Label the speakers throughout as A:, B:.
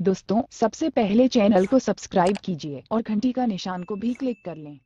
A: दोस्तों, सबसे पहले चैनल को सब्सक्राइब कीजिए और घंटी का निशान को भी क्लिक कर लें।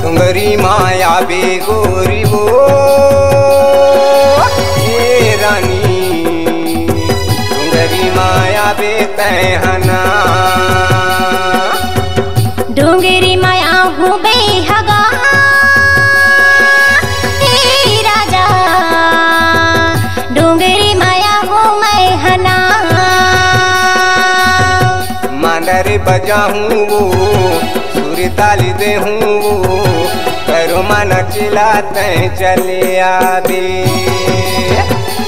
B: डोंगरी माया बे गोरी वो हे रानी, डोंगरी माया बे तहना,
C: डोंगरी माया हूँ बेहगा हे राजा, डोंगरी माया हूँ मैं हना।
B: मांदर बजा हूँ वो सूर्य ताली दे हूँ वो, करो मन चिल्लाते चले आबे।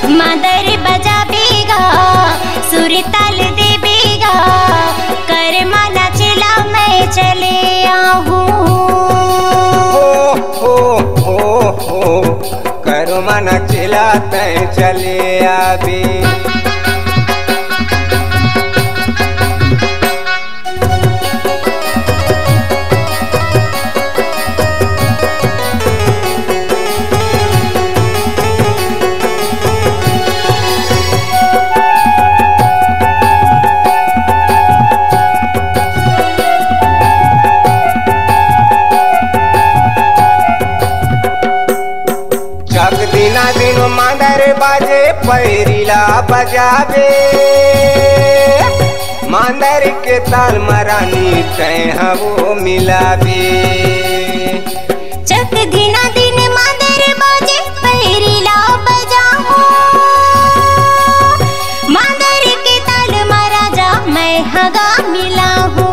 C: मादर बजा बेगा सूर्य ताल दे बेगा, कर माना चिला मैं चले आहूँ।
B: हो करो मन चिल्लाते चले आबे। दिन मांदर बाजे पैरीला बजाबे, मांदर के ताल मरानी तय वो मिलाबे।
C: चक दिना दिन मांदर बाजे पैरीला बजाऊं, मांदर के ताल महाराजा मैं हगा मिलाऊं।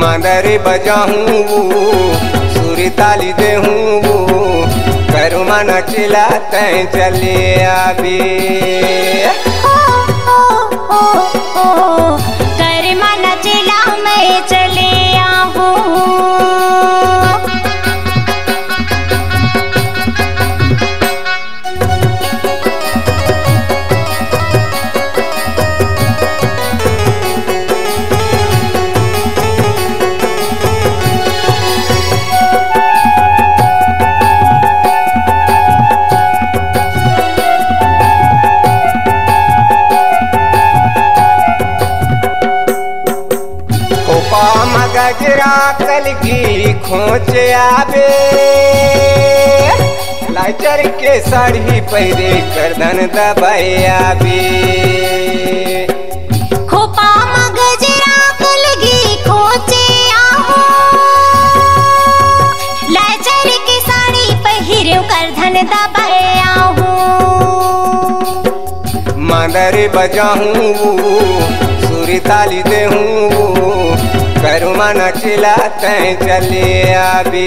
B: मांदर बजाऊं सूर्य ताली दे हूँ, करो मन चिल्लाते चले आबे।
C: कर मन चिल्ला मैं चले आहूँ।
B: गजरा कलगी खोच आबे, लाचर के साड़ी पहरे करदन दबाए आबे।
C: खोपा गजरा कलगी खोचे आहूँ, लाचर के साड़ी पहिरे करधन दबाए आहूँ।
B: मांदर बजाऊं सूर्य ताली दे हूँ, करो मन चिल्लाते चले आबे।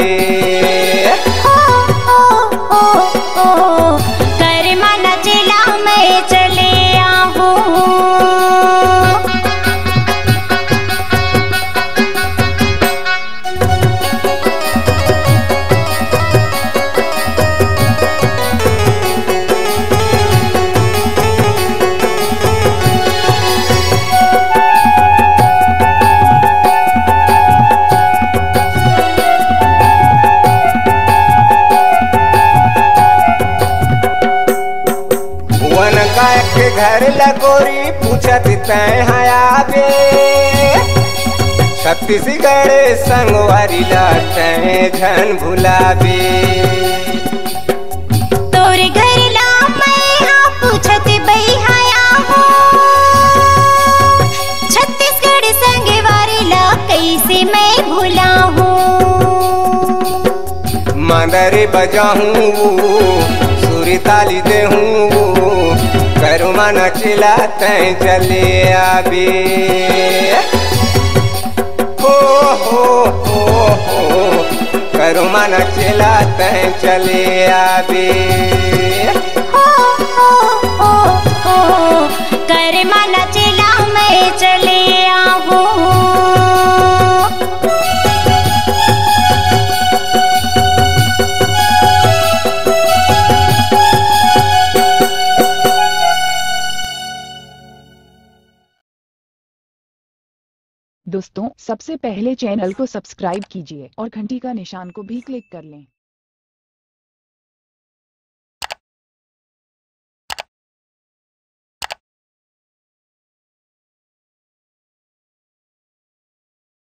C: कर मन चिल्ला मैं चले आहूँ।
B: के घर लगोरी पूछत तय आबे, छत्तीसगढ़ संगवारी लाटे झन भुलाबे।
C: तोर घर ला मैं हाँ पूछत बई आया हूँ, छत्तीसगढ़ संगवारी ला कैसे मैं भुला हूँ।
B: मांदर बजाऊं सूर्य ताली दे हूँ, करो मन चिल्लाते चले आबे। हो करो मन चिल्लाते चले आबे।
A: दोस्तों सबसे पहले चैनल को सब्सक्राइब कीजिए और घंटी का निशान को भी क्लिक कर लें।